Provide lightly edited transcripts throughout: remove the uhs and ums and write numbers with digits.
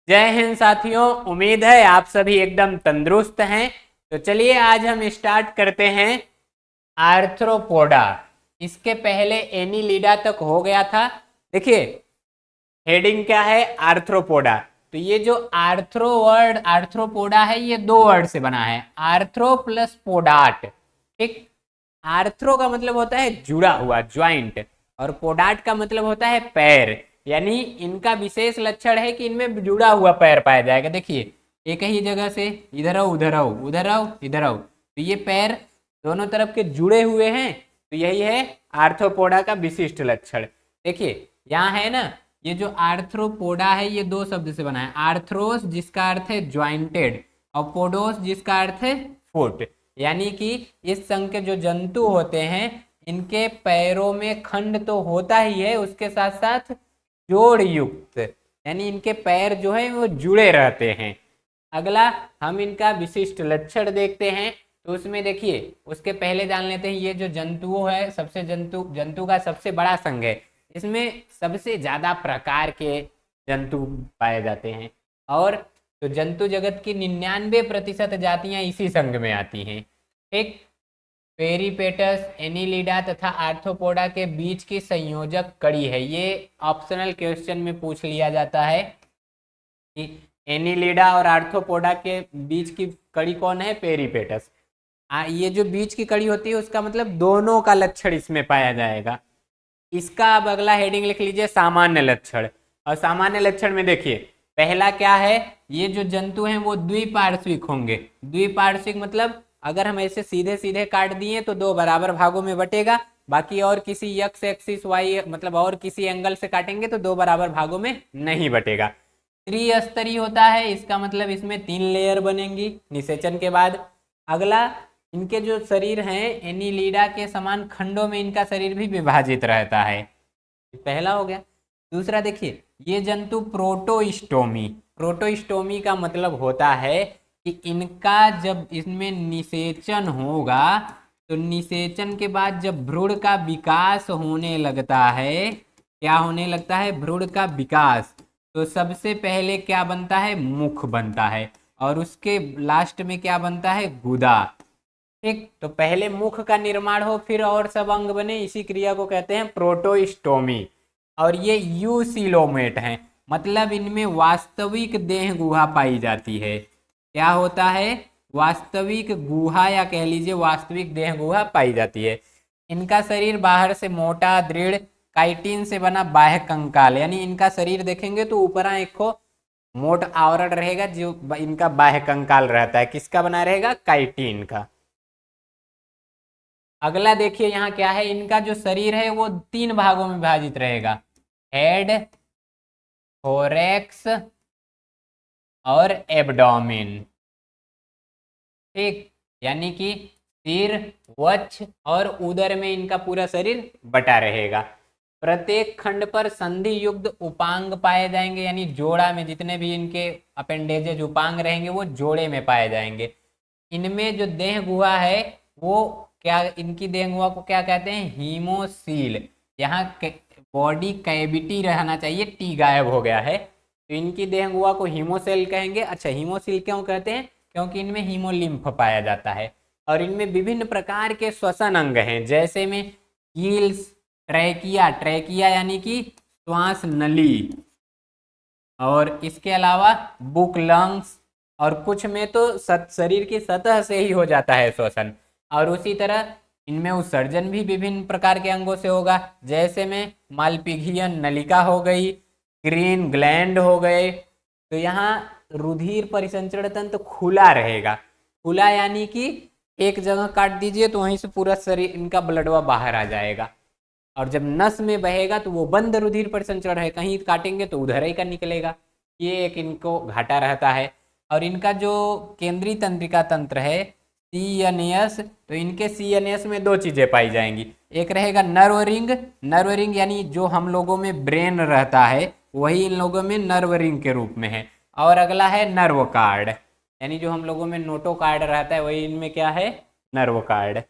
जय हिंद साथियों, उम्मीद है आप सभी एकदम तंदुरुस्त हैं। तो चलिए आज हम स्टार्ट करते हैं आर्थ्रोपोडा। इसके पहले एनीलिडा तक हो गया था। देखिए हेडिंग क्या है, आर्थ्रोपोडा। तो ये जो आर्थ्रोपोडा है ये दो वर्ड से बना है, आर्थ्रो प्लस पोडाट। ठीक, आर्थ्रो का मतलब होता है जुड़ा हुआ, ज्वाइंट, और पोडाट का मतलब होता है पैर। यानी इनका विशेष लक्षण है कि इनमें जुड़ा हुआ पैर पाया जाएगा। देखिए एक ही जगह से इधर आओ उधर आओ, उधर आओ इधर आओ, तो ये पैर दोनों तरफ के जुड़े हुए हैं। तो यही है आर्थ्रोपोडा का विशिष्ट लक्षण। देखिए यहाँ है ना, ये जो आर्थ्रोपोडा है ये दो शब्द से बना है, आर्थ्रोस जिसका अर्थ है ज्वाइंटेड और पोडोस जिसका अर्थ है फुट। यानी कि इस संघ के जो जंतु होते हैं इनके पैरों में खंड तो होता ही है, उसके साथ साथ जोड़ युक्त, यानी इनके पैर जो है वो जुड़े रहते हैं। अगला हम इनका विशिष्ट लक्षण देखते हैं। तो उसमें देखिए उसके पहले जान लेते हैं ये जो जंतु है, सबसे जंतु का सबसे बड़ा संघ है। इसमें सबसे ज्यादा प्रकार के जंतु पाए जाते हैं और तो जंतु जगत की 99% जातियां इसी संघ में आती हैं। ठीक, पेरीपेटस, एनीलिडा तथा आर्थ्रोपोडा के बीच की संयोजक कड़ी है। ये ऑप्शनल क्वेश्चन में पूछ लिया जाता है कि एनीलिडा और आर्थ्रोपोडा के बीच की कड़ी कौन है, पेरीपेटस। ये जो बीच की कड़ी होती है उसका मतलब दोनों का लक्षण इसमें पाया जाएगा। इसका अब अगला हेडिंग लिख लीजिए, सामान्य लक्षण। और सामान्य लक्षण में देखिए पहला क्या है, ये जो जंतु हैं वो द्विपार्श्विक होंगे। द्विपार्श्विक मतलब अगर हम ऐसे सीधे सीधे काट दिए तो दो बराबर भागों में बटेगा, बाकी और किसी एक्स एक्सिस वाई मतलब और किसी एंगल से काटेंगे तो दो बराबर भागों में नहीं बटेगा। त्रिस्तरीय होता है, इसका मतलब इसमें 3 लेयर बनेंगी निषेचन के बाद। अगला, इनके जो शरीर हैं एनीलिडा के समान खंडों में इनका शरीर भी विभाजित रहता है, पहला हो गया। दूसरा देखिए ये जंतु प्रोटोस्टोमी का मतलब होता है कि इनका जब इसमें निषेचन होगा तो निषेचन के बाद जब भ्रूण का विकास होने लगता है, क्या होने लगता है, भ्रूण का विकास, तो सबसे पहले क्या बनता है, मुख बनता है और उसके लास्ट में क्या बनता है, गुदा। ठीक, तो पहले मुख का निर्माण हो फिर और सब अंग बने, इसी क्रिया को कहते हैं प्रोटोस्टोमी। और ये यूसिलोमेट हैं, मतलब इनमें वास्तविक देह गुहा पाई जाती है। क्या होता है, वास्तविक गुहा या कह लीजिए वास्तविक देह गुहा पाई जाती है। इनका शरीर बाहर से मोटा दृढ़ काइटिन से बना बाह्य कंकाल, यानी इनका शरीर देखेंगे तो ऊपर एक को मोट आवरण रहेगा जो इनका बाह्य कंकाल रहता है, किसका बना रहेगा, काइटिन का। अगला देखिए यहाँ क्या है, इनका जो शरीर है वो 3 भागों में विभाजित रहेगा, हेड, थोरैक्स और एब्डोमेन। ठीक, यानी कि सिर, वक्ष और उदर में इनका पूरा शरीर बटा रहेगा। प्रत्येक खंड पर संधि युक्त उपांग पाए जाएंगे, यानी जोड़ा में जितने भी इनके अपेंडेजेज उपांग रहेंगे वो जोड़े में पाए जाएंगे। इनमें जो देह गुहा है वो क्या, इनकी देह गुहा को क्या कहते हैं, हीमोसील। यहाँ बॉडी कैविटी रहना चाहिए, टी गायब हो गया है, तो इनकी देह गुहा को हीमोसेल कहेंगे। अच्छा, हीमोसील क्यों कहते हैं, क्योंकि इनमें हीमोलिम्फ पाया जाता है। और इनमें विभिन्न प्रकार के श्वसन अंग हैं, जैसे में कील्स, ट्रैकिया यानी कि श्वास नली, और इसके अलावा बुक लंग्स, और कुछ में तो शरीर की सतह से ही हो जाता है श्वसन। और उसी तरह इनमें उत्सर्जन भी विभिन्न प्रकार के अंगों से होगा, जैसे में मालपिघियन नलिका हो गई, ग्रीन ग्लैंड हो गए। तो यहाँ रुधिर परिसंचरण तंत्र खुला रहेगा, खुला यानी कि एक जगह काट दीजिए तो वहीं से पूरा शरीर इनका ब्लडवा बाहर आ जाएगा, और जब नस में बहेगा तो वो बंद रुधिर परिसंचरण है, कहीं काटेंगे तो उधर ही का निकलेगा। ये एक इनको घाटा रहता है। और इनका जो केंद्रीय तंत्रिका तंत्र है सीएनएस, तो इनके सीएनएस में 2 चीजें पाई जाएंगी, एक रहेगा नर्व रिंग यानी जो हम लोगों में ब्रेन रहता है वही इन लोगों में नर्व रिंग के रूप में है, और अगला है नर्व कार्ड, यानी जो हम लोगों में नोटो कार्ड रहता है वही इनमें क्या है, नर्व कार्ड।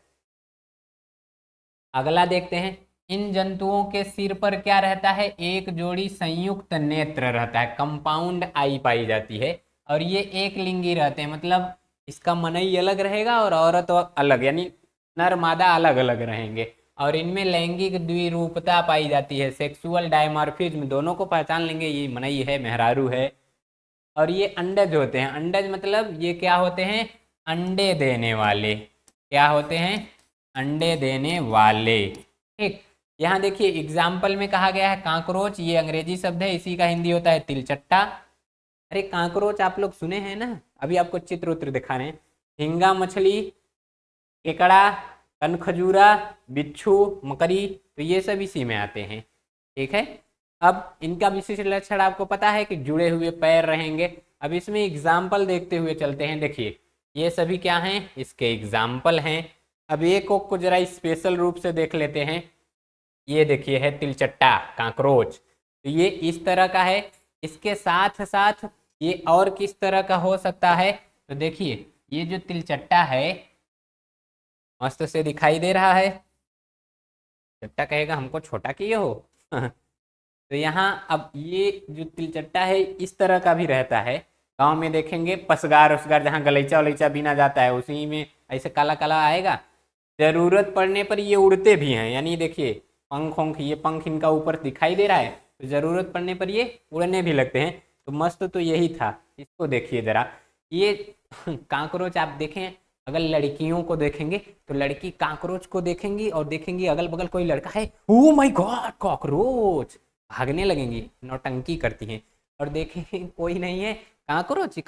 अगला देखते हैं इन जंतुओं के सिर पर क्या रहता है, एक जोड़ी संयुक्त नेत्र रहता है, कंपाउंड आई पाई जाती है, और ये एक लिंगी रहते हैं, मतलब इसका मनई अलग रहेगा और औरत अलग, यानी नर मादा अलग अलग रहेंगे, और इनमें लैंगिक द्विरूपता पाई जाती है, सेक्सुअल डायमॉर्फिज्म, दोनों को पहचान लेंगे ये मनई है मेहरारू है। और ये अंडज होते हैं, अंडज मतलब ये क्या होते हैं, अंडे देने वाले, क्या होते हैं, अंडे देने वाले। ठीक, यहाँ देखिए एग्जाम्पल में कहा गया है कांकरोच, ये अंग्रेजी शब्द है, इसी का हिंदी होता है तिलचट्टा। अरे कांकरोच आप लोग सुने हैं ना, अभी आपको चित्र उत्र दिखा रहे हैं, झींगा मछली, केकड़ा, कनखजूरा, बिच्छू, मकड़ी, तो ये सब इसी में आते हैं। ठीक है, अब इनका विशिष्ट लक्षण आपको पता है कि जुड़े हुए पैर रहेंगे। अब इसमें एग्जाम्पल देखते हुए चलते हैं, देखिए ये सभी क्या हैं, इसके एग्जाम्पल हैं। अब एक को जरा स्पेशल रूप से देख लेते हैं, ये देखिए है तिलचट्टा कांकरोच, तो ये इस तरह का है, इसके साथ साथ ये और किस तरह का हो सकता है, तो देखिए ये जो तिलचट्टा है मस्त से दिखाई दे रहा है, चट्टा कहेगा हमको छोटा किए हो तो यहाँ अब ये जो तिलचट्टा है इस तरह का भी रहता है, गांव में देखेंगे पसगार उसगार जहाँ गलीचा उलीचा बीना जाता है उसी में ऐसे काला काला आएगा, जरूरत पड़ने पर ये उड़ते भी हैं, यानी देखिए पंख पंख, ये पंख इनका ऊपर दिखाई दे रहा है, तो जरूरत पड़ने पर ये उड़ने भी लगते हैं। तो मस्त तो यही था, इसको देखिए जरा, ये कांकरोच आप देखें, अगर लड़कियों को देखेंगे तो लड़की कांकरोच को देखेंगी और देखेंगी अगल बगल कोई लड़का है, ओ माय गॉड कॉकरोच, भागने लगेंगी, नौटंकी करती हैं, और देखेंगे कोई नहीं है, कांकरोच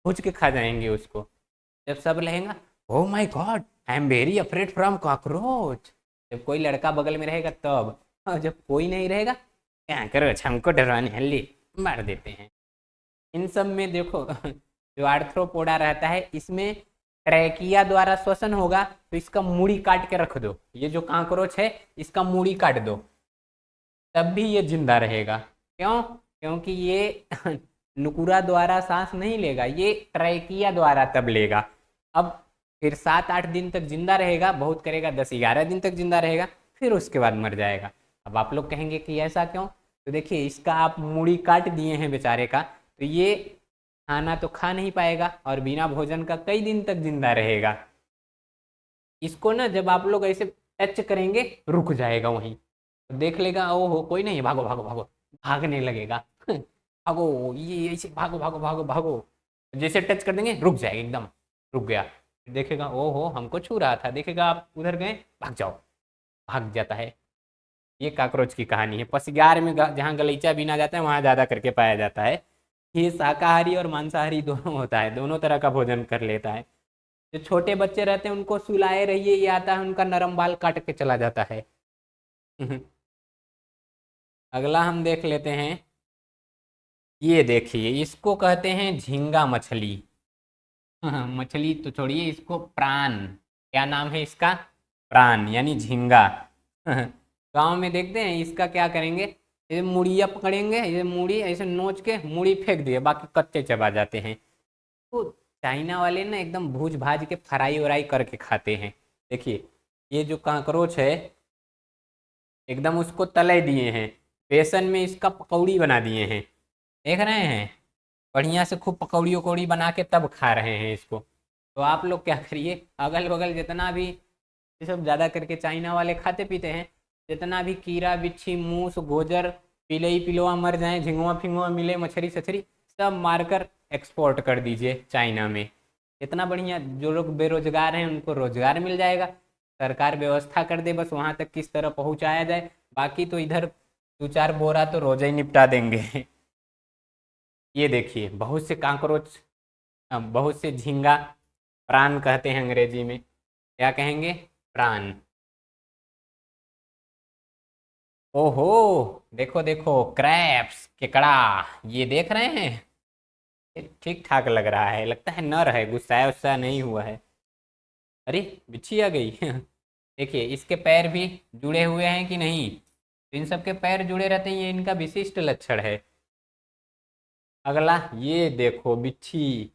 पूछ के खा जाएंगे उसको। जब सब रहेगा, oh my God I am very afraid from cockroach, जब कोई लड़का बगल में रहेगा तब, और जब कोई नहीं रहेगा कांकरोच हमको डरवाने हल्ली मार देते हैं। इन सब में देखो जो आर्थ्रोपोडा रहता है इसमें ट्रैकिया द्वारा श्वसन होगा, तो इसका मूड़ी काट के रख दो, ये जो कांकरोच है इसका मूड़ी काट दो तब भी ये जिंदा रहेगा। क्यों? क्योंकि ये नुकुरा द्वारा सांस नहीं लेगा, ये ट्रैकिया द्वारा तब लेगा। अब फिर 7-8 दिन तक जिंदा रहेगा, बहुत करेगा 10-11 दिन तक जिंदा रहेगा, फिर उसके बाद मर जाएगा। अब आप लोग कहेंगे कि ऐसा क्यों, तो देखिए इसका आप मूड़ी काट दिए हैं बेचारे का, तो ये खाना तो खा नहीं पाएगा और बिना भोजन का कई दिन तक जिंदा रहेगा। इसको ना जब आप लोग ऐसे टच करेंगे रुक जाएगा वहीं, तो देख लेगा ओहो कोई नहीं, भागो भागो भागो, भागने लगेगा भागो, ये ऐसे भागो भागो भागो भागो, जैसे टच कर देंगे रुक जाएगा, एकदम रुक गया, देखेगा ओहो हमको छू रहा था, देखेगा आप उधर गए भाग जाओ, भाग जाता है। ये काकरोच की कहानी है। पसिगार में जहाँ गलीचा बीना जाता है वहाँ ज़्यादा करके पाया जाता है। ये शाकाहारी और मांसाहारी दोनों होता है, दोनों तरह का भोजन कर लेता है। जो छोटे बच्चे रहते हैं उनको सुलाए रहिए, ये आता है उनका नरम बाल काट के चला जाता है अगला हम देख लेते हैं, ये देखिए इसको कहते हैं झींगा मछली मछली तो छोड़िए, इसको प्राण, क्या नाम है इसका, प्राण यानी झींगा गांव में देखते हैं इसका क्या करेंगे, ये मुड़िया पकड़ेंगे, ये मुड़ी ऐसे नोच के मुड़ी फेंक दिए, बाकी कच्चे चबा जाते हैं। तो चाइना वाले ना एकदम भूज भाज के फ्राई वराई करके खाते हैं। देखिए ये जो कांकरोच है एकदम उसको तले दिए हैं, बेसन में इसका पकौड़ी बना दिए हैं, देख रहे हैं, बढ़िया से खूब पकौड़ी उकौड़ी बना के तब खा रहे हैं इसको। तो आप लोग क्या करिए, अगल बगल जितना भी ये सब ज़्यादा करके चाइना वाले खाते पीते हैं, जितना भी कीड़ा बिच्छी मूस गोजर पिलई पिलवा मर जाए, झिंगुआ फिंगुआ मिले, मछली सछरी सब मारकर एक्सपोर्ट कर दीजिए चाइना में, इतना बढ़िया, जो लोग बेरोजगार हैं उनको रोजगार मिल जाएगा, सरकार व्यवस्था कर दे बस वहाँ तक किस तरह पहुँचाया जाए, बाकी तो इधर 2-4 बोरा तो रोज ही निपटा देंगे ये देखिए बहुत से कांकरोच, बहुत से झींगा, प्राण कहते हैं अंग्रेजी में, क्या कहेंगे, प्राण। ओहो देखो देखो क्रैब्स, केकड़ा, ये देख रहे हैं, ठीक ठाक लग रहा है, लगता है नर है, गुस्साया उस्सा नहीं हुआ है। अरे बिच्छी आ गई देखिए इसके पैर भी जुड़े हुए हैं कि नहीं, इन सब के पैर जुड़े रहते हैं, ये इनका विशिष्ट लक्षण है। अगला ये देखो बिच्छी,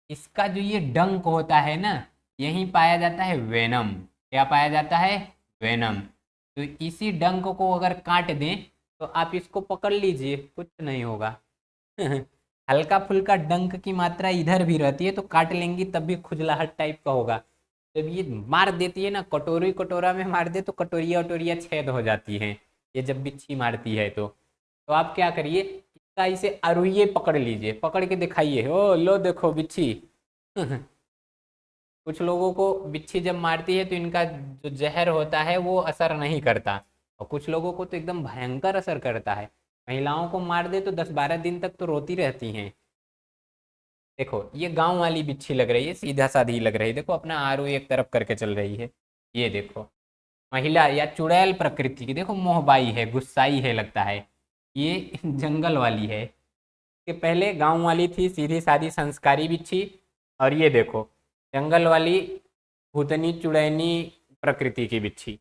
इसका जो ये डंक होता है ना, यहीं पाया जाता है वेनम, क्या पाया जाता है, वेनम। तो इसी डंक को अगर काट दें तो आप इसको पकड़ लीजिए, कुछ नहीं होगा। हल्का फुल्का डंक की मात्रा इधर भी रहती है तो काट लेंगी तब भी खुजलाहट टाइप का होगा। जब ये मार देती है ना, कटोरी कटोरा में मार दे तो कटोरिया वटोरिया छेद हो जाती हैं, ये जब बिच्छी मारती है तो आप क्या करिए, इसका इसे अरुइये पकड़ लीजिए, पकड़ के दिखाइए, ओ लो देखो बिच्छी। कुछ लोगों को बिच्छी जब मारती है तो इनका जो जहर होता है वो असर नहीं करता, और कुछ लोगों को तो एकदम भयंकर असर करता है। महिलाओं को मार दे तो 10-12 दिन तक तो रोती रहती हैं। देखो ये गांव वाली बिच्छी लग रही है, सीधा साधी लग रही है, देखो अपना आरू एक तरफ करके चल रही है। ये देखो महिला या चुड़ैल प्रकृति की, देखो मोहबाई है, गुस्साई है लगता है। ये जंगल वाली है, कि पहले गांव वाली थी सीधी सादी संस्कारी बिच्छी, और ये देखो जंगल वाली भूतनी चुड़ैनी प्रकृति की बिच्छी।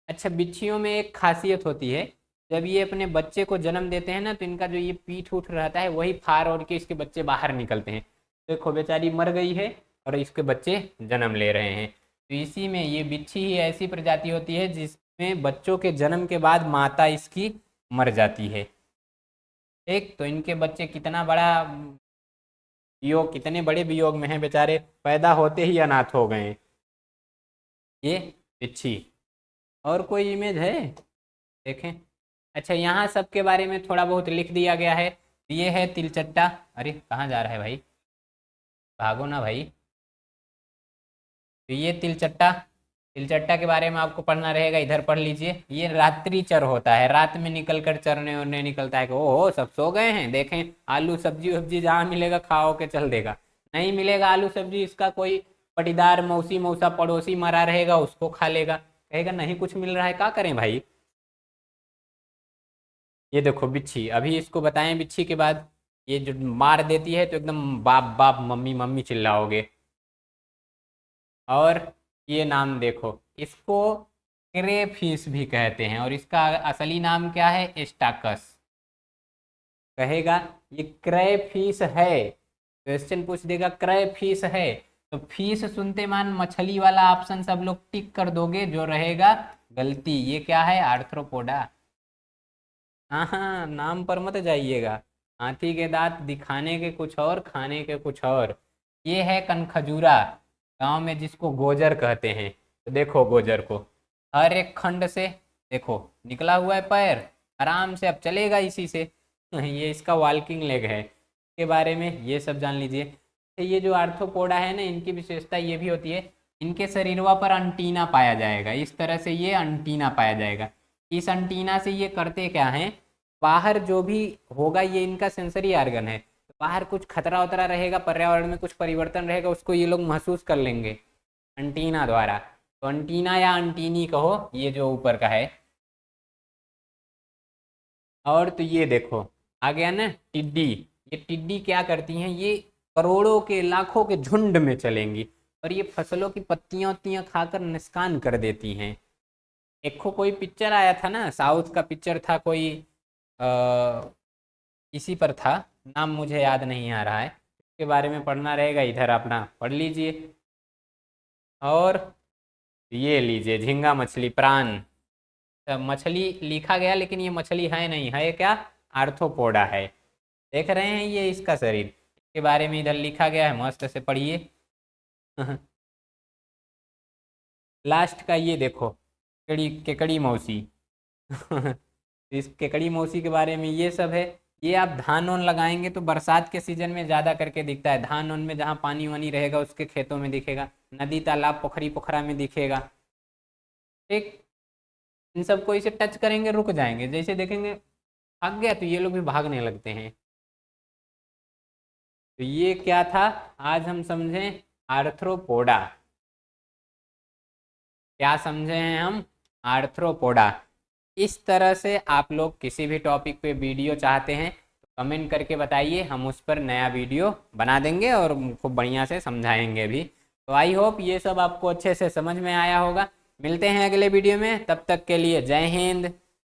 अच्छा, बिच्छियों में एक खासियत होती है, जब ये अपने बच्चे को जन्म देते हैं ना तो इनका जो ये पीठ उठ रहता है वही फाड़ ओढ़ के इसके बच्चे बाहर निकलते हैं। देखो बेचारी मर गई है और इसके बच्चे जन्म ले रहे हैं। तो इसी में ये बिच्छी ही ऐसी प्रजाति होती है जिसमें बच्चों के जन्म के बाद माता इसकी मर जाती है। एक तो इनके बच्चे कितना बड़ा वियोग, कितने बड़े वियोग में हैं, बेचारे पैदा होते ही अनाथ हो गए ये बिच्छी। और कोई इमेज है देखें। अच्छा, यहाँ सब के बारे में थोड़ा बहुत लिख दिया गया है। ये है तिलचट्टा, अरे कहाँ जा रहा है भाई, भागो ना भाई। तो ये तिलचट्टा, तिलचट्टा के बारे में आपको पढ़ना रहेगा, इधर पढ़ लीजिए। ये रात्रि चर होता है, रात में निकल कर चरने उरने निकलता है कि ओहो सब सो गए हैं, देखें आलू सब्जी वब्जी जहाँ मिलेगा खाओ के चल देगा। नहीं मिलेगा आलू सब्जी, इसका कोई पटीदार मौसी मौसा पड़ोसी मरा रहेगा उसको खा लेगा, कहेगा नहीं कुछ मिल रहा है, क्या करें भाई। ये देखो बिच्छी, अभी इसको बताएं बिच्छी के बाद ये जो मार देती है तो एकदम बाप बाप मम्मी मम्मी चिल्लाओगे। और ये नाम देखो, इसको क्रेफिश भी कहते हैं, और इसका असली नाम क्या है, एस्टाकस। कहेगा ये क्रेफिश है, क्वेश्चन पूछ देगा क्रेफिश है तो फिश सुनते मान मछली वाला ऑप्शन सब लोग टिक कर दोगे, जो रहेगा गलती। ये क्या है, आर्थ्रोपोडा। हाँ, नाम पर मत जाइएगा, हाथी के दांत दिखाने के कुछ और, खाने के कुछ और। ये है कनखजूरा, गांव में जिसको गोजर कहते हैं। तो देखो गोजर को हर एक खंड से देखो निकला हुआ है पैर, आराम से अब चलेगा इसी से। ये इसका वॉकिंग लेग है, के बारे में ये सब जान लीजिए। ये जो आर्थ्रोपोडा है ना, इनकी विशेषता ये भी होती है, इनके शरीरवा पर अंटीना पाया जाएगा, इस तरह से ये अंटीना पाया जाएगा। इस अंटीना से ये करते क्या हैं, बाहर जो भी होगा ये इनका सेंसरी ऑर्गन है, बाहर कुछ खतरा उतरा रहेगा, पर्यावरण में कुछ परिवर्तन रहेगा, उसको ये लोग महसूस कर लेंगे अंटीना द्वारा। तो अंटीना या अंटीनी कहो, ये जो ऊपर का है। और तो ये देखो आ गया ना टिड्डी। ये टिड्डी क्या करती हैं, ये करोड़ों के लाखों के झुंड में चलेंगी और ये फसलों की पत्तियां उत्तियां खाकर नुकसान कर देती हैं। एक कोई पिक्चर आया था ना, साउथ का पिक्चर था कोई, इसी पर था, नाम मुझे याद नहीं आ रहा है, इसके बारे में पढ़ना रहेगा, इधर अपना पढ़ लीजिए। और ये लीजिए झींगा मछली प्राण, मछली लिखा गया लेकिन ये मछली है नहीं, है क्या, आर्थ्रोपोडा है। देख रहे हैं ये इसका शरीर, इसके बारे में इधर लिखा गया है, मस्त से पढ़िए। लास्ट का ये देखो केकड़ी मौसी। इस केकड़ी मौसी के बारे में ये सब है। ये आप धान ओन लगाएंगे तो बरसात के सीजन में ज़्यादा करके दिखता है, धान ओन में जहाँ पानी वानी रहेगा उसके खेतों में दिखेगा, नदी तालाब पोखरी पोखरा में दिखेगा। ठीक, इन सबको इसे टच करेंगे रुक जाएंगे, जैसे देखेंगे भाग गया तो ये लोग भी भागने लगते हैं। तो ये क्या था, आज हम समझें आर्थ्रोपोडा। क्या समझे हैं हम, आर्थ्रोपोडा। इस तरह से आप लोग किसी भी टॉपिक पे वीडियो चाहते हैं तो कमेंट करके बताइए, हम उस पर नया वीडियो बना देंगे और खूब बढ़िया से समझाएंगे भी। तो आई होप ये सब आपको अच्छे से समझ में आया होगा। मिलते हैं अगले वीडियो में, तब तक के लिए जय हिंद।